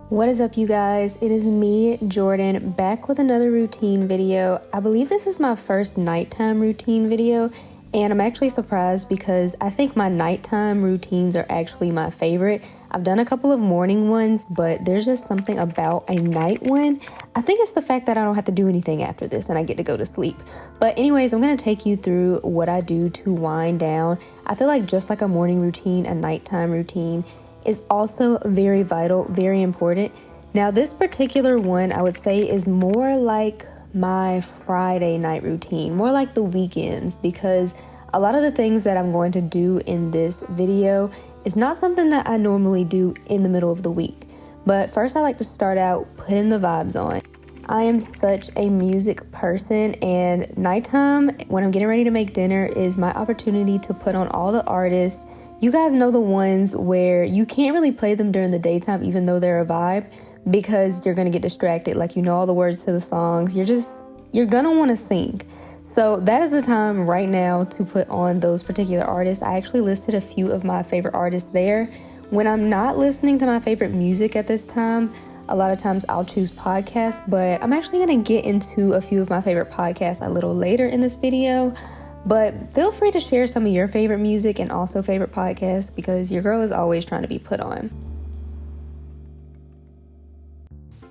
What is up, you guys? It is me, Jhordan, back with another routine video. I believe this is my first nighttime routine video, and I'm actually surprised because I think my nighttime routines are actually my favorite. I've done a couple of morning ones, but there's just something about a night one. I think it's the fact that I don't have to do anything after this and I get to go to sleep. But anyways, I'm going to take you through what I do to wind down. I feel like just like a morning routine, a nighttime routine is also very vital, very important. Now, this particular one I would say is more like my Friday night routine, more like the weekends, because a lot of the things that I'm going to do in this video is not something that I normally do in the middle of the week. But first, I like to start out putting the vibes on. I am such a music person, and nighttime, when I'm getting ready to make dinner, is my opportunity to put on all the artists. You guys know the ones where you can't really play them during the daytime, even though they're a vibe, because you're gonna get distracted. Like, you know all the words to the songs. You're gonna wanna sing. So that is the time right now to put on those particular artists. I actually listed a few of my favorite artists there. When I'm not listening to my favorite music at this time, a lot of times I'll choose podcasts, but I'm actually gonna get into a few of my favorite podcasts a little later in this video. But feel free to share some of your favorite music and also favorite podcasts, because your girl is always trying to be put on.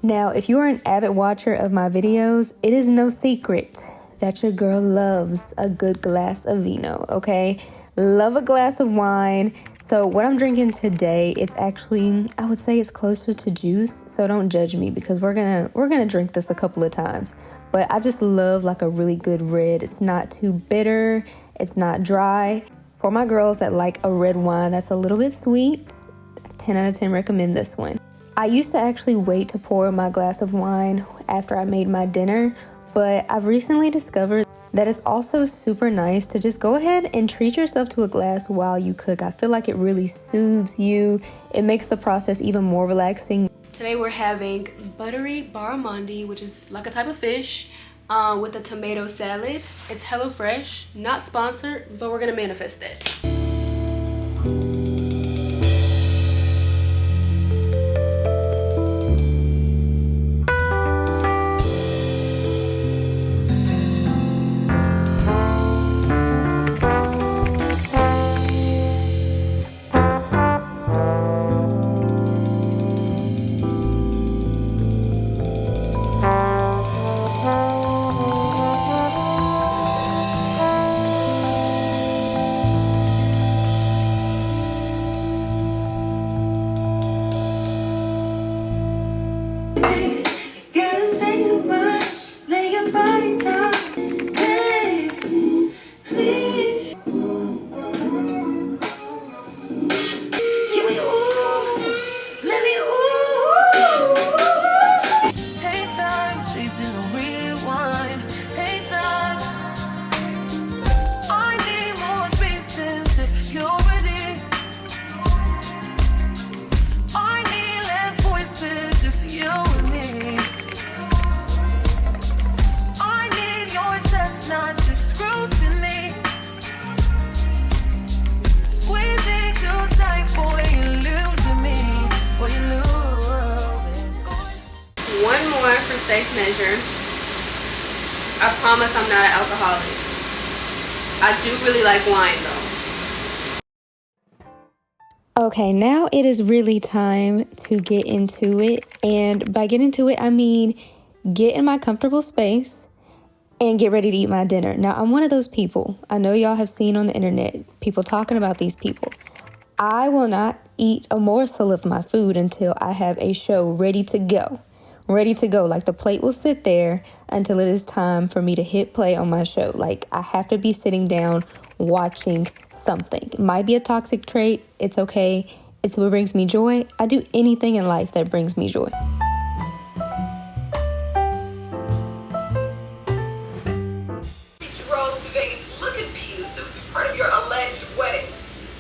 Now, if you are an avid watcher of my videos, it is no secret that your girl loves a good glass of vino, okay? Love a glass of wine. So what I'm drinking today, it's actually, I would say it's closer to juice, so don't judge me because we're gonna drink this a couple of times. But I just love like a really good red. It's not too bitter, it's not dry. For my girls that like a red wine that's a little bit sweet, 10 out of 10 recommend this one. I used to actually wait to pour my glass of wine after I made my dinner, but I've recently discovered that it's also super nice to just go ahead and treat yourself to a glass while you cook. I feel like it really soothes you. It makes the process even more relaxing. Today we're having buttery barramundi, which is like a type of fish, with a tomato salad. It's HelloFresh, not sponsored, but we're gonna manifest that. One more for safe measure. I promise I'm not an alcoholic. I do really like wine though. Okay, now it is really time to get into it. And by get into it, I mean get in my comfortable space and get ready to eat my dinner. Now, I'm one of those people, I know y'all have seen on the internet, people talking about these people. I will not eat a morsel of my food until I have a show ready to go. Ready to go. Like, the plate will sit there until it is time for me to hit play on my show. Like, I have to be sitting down watching something. It might be a toxic trait. It's okay. It's what brings me joy. I do anything in life that brings me joy. Drove to Vegas looking for you, so be part of your alleged wedding.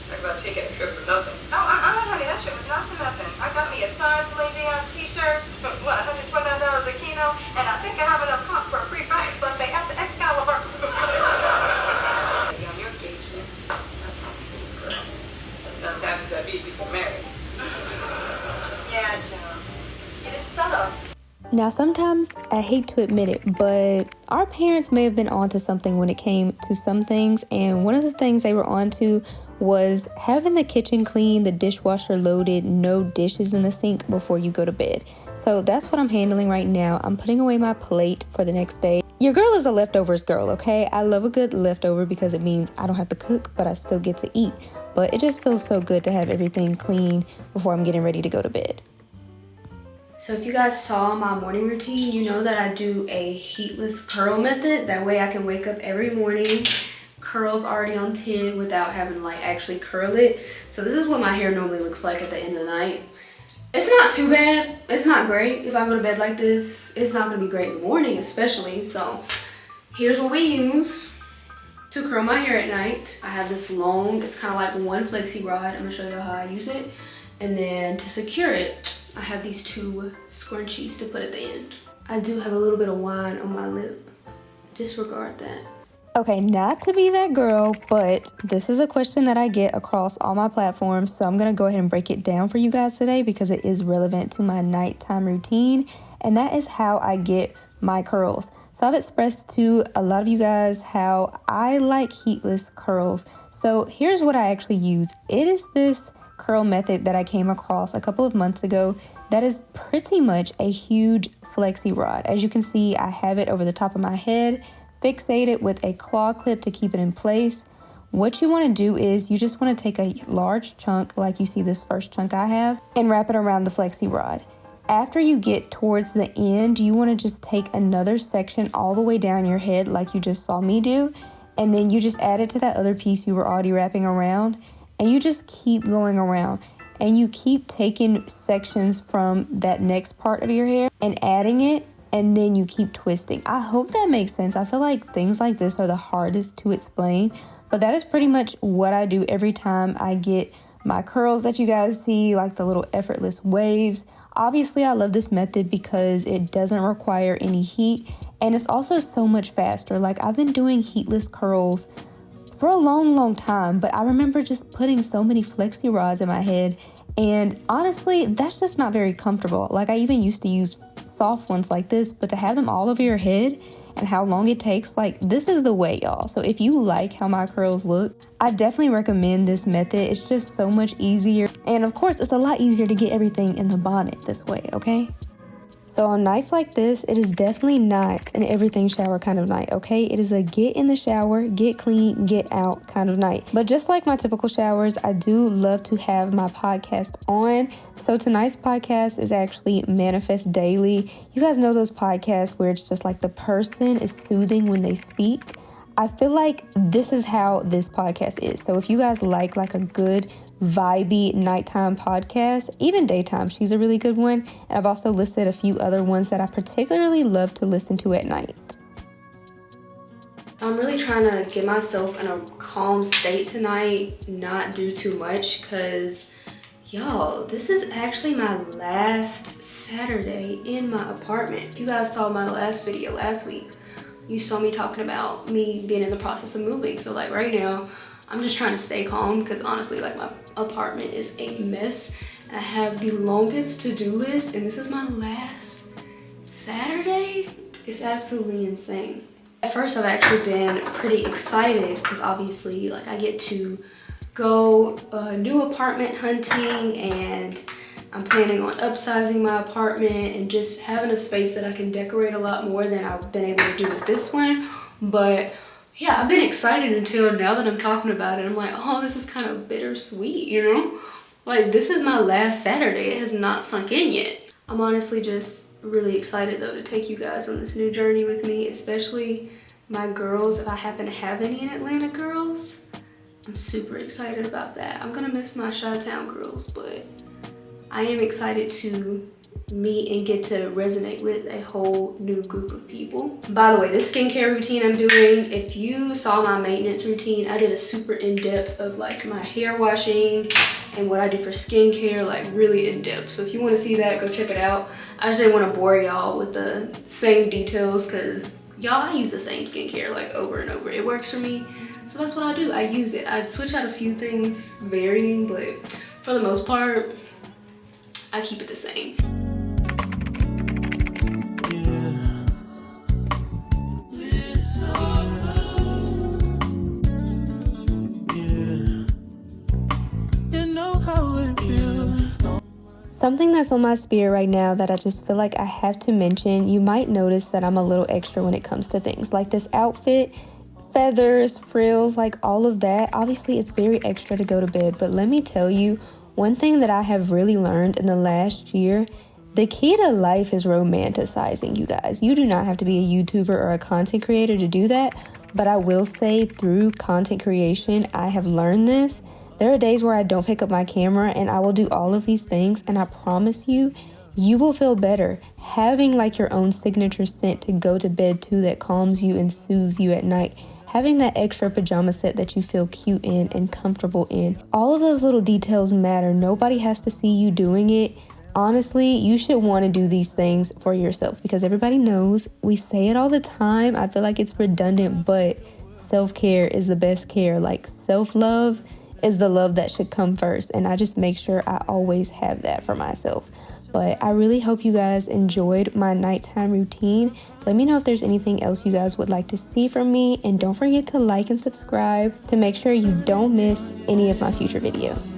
Talk about taking a trip for nothing. Oh, honey, that trip was not for nothing. I got me a size Le'Veon t-shirt, what, $129 a kilo, and I think I have enough comps for a free price, but they have the Excalibur. On your engagement. That's not as happy as I be before married. Yeah, John. Now, sometimes I hate to admit it, but our parents may have been onto something when it came to some things. And one of the things they were onto was having the kitchen clean, the dishwasher loaded, no dishes in the sink before you go to bed. So that's what I'm handling right now. I'm putting away my plate for the next day. Your girl is a leftovers girl, okay? I love a good leftover because it means I don't have to cook, but I still get to eat. But it just feels so good to have everything clean before I'm getting ready to go to bed. So if you guys saw my morning routine, you know that I do a heatless curl method. That way I can wake up every morning, curls already on 10 without having to like actually curl it. So this is what my hair normally looks like at the end of the night. It's not too bad. It's not great. If I go to bed like this, it's not gonna be great in the morning especially. So here's what we use to curl my hair at night. I have this long, it's kind of like one flexi rod. I'm gonna show you how I use it. And then to secure it, I have these two scrunchies to put at the end. I do have a little bit of wine on my lip. Disregard that. Okay, not to be that girl, but this is a question that I get across all my platforms. So I'm going to go ahead and break it down for you guys today because it is relevant to my nighttime routine. And that is how I get my curls. So I've expressed to a lot of you guys how I like heatless curls. So here's what I actually use. It is this curl method that I came across a couple of months ago that is pretty much a huge flexi rod. As you can see, I have it over the top of my head, fixated with a claw clip to keep it in place. What you want to do is you just want to take a large chunk, like you see this first chunk I have, and wrap it around the flexi rod. After you get towards the end, you want to just take another section all the way down your head like you just saw me do, and then you just add it to that other piece you were already wrapping around. And you just keep going around and you keep taking sections from that next part of your hair and adding it, and then you keep twisting. I hope that makes sense. I feel like things like this are the hardest to explain, but that is pretty much what I do every time I get my curls that you guys see, like the little effortless waves. Obviously, I love this method because it doesn't require any heat and it's also so much faster. Like I've been doing heatless curls for a long time, but I remember just putting so many flexi rods in my head, and honestly, that's just not very comfortable. Like I even used to use soft ones like this, but to have them all over your head and how long it takes, like this is the way, y'all. So if you like how my curls look, I definitely recommend this method. It's just so much easier, and of course, it's a lot easier to get everything in the bonnet this way, okay? So on nights like this, it is definitely not an everything shower kind of night, okay? It is a get in the shower, get clean, get out kind of night. But just like my typical showers, I do love to have my podcast on. So tonight's podcast is actually Manifest Daily. You guys know those podcasts where it's just like the person is soothing when they speak. I feel like this is how this podcast is. So if you guys like a good vibey nighttime podcast, even daytime, she's a really good one. And I've also listed a few other ones that I particularly love to listen to at night. I'm really trying to get myself in a calm state tonight, not do too much, because y'all, this is actually my last Saturday in my apartment. If you guys saw my last video last week, you saw me talking about me being in the process of moving. So like right now, I'm just trying to stay calm because honestly, like my apartment is a mess. I have the longest to-do list and this is my last Saturday. It's absolutely insane. At first, I've actually been pretty excited because obviously like I get to go new apartment hunting, and I'm planning on upsizing my apartment and just having a space that I can decorate a lot more than I've been able to do with this one. But yeah, I've been excited until now that I'm talking about it. I'm like, oh, this is kind of bittersweet, you know? Like, this is my last Saturday. It has not sunk in yet. I'm honestly just really excited, though, to take you guys on this new journey with me, especially my girls, if I happen to have any in Atlanta girls. I'm super excited about that. I'm gonna miss my Chi-Town girls, but I am excited to meet and get to resonate with a whole new group of people. By the way, this skincare routine I'm doing, if you saw my maintenance routine, I did a super in-depth of like my hair washing and what I do for skincare, like really in-depth. So if you want to see that, go check it out. I just didn't want to bore y'all with the same details because y'all, I use the same skincare like over and over. It works for me. So that's what I do. I use it. I switch out a few things varying, but for the most part, I keep it the same. Something that's on my spirit right now that I just feel like I have to mention, you might notice that I'm a little extra when it comes to things like this outfit, feathers, frills, like all of that. Obviously, it's very extra to go to bed, but let me tell you, one thing that I have really learned in the last year, the key to life is romanticizing, you guys. You do not have to be a YouTuber or a content creator to do that, but I will say through content creation, I have learned this. There are days where I don't pick up my camera and I will do all of these things, and I promise you, you will feel better. Having like your own signature scent to go to bed to that calms you and soothes you at night. Having that extra pajama set that you feel cute in and comfortable in. All of those little details matter. Nobody has to see you doing it. Honestly, you should want to do these things for yourself because everybody knows, we say it all the time. I feel like it's redundant, but self-care is the best care. Like self-love is the love that should come first. And I just make sure I always have that for myself. But I really hope you guys enjoyed my nighttime routine. Let me know if there's anything else you guys would like to see from me. And don't forget to like and subscribe to make sure you don't miss any of my future videos.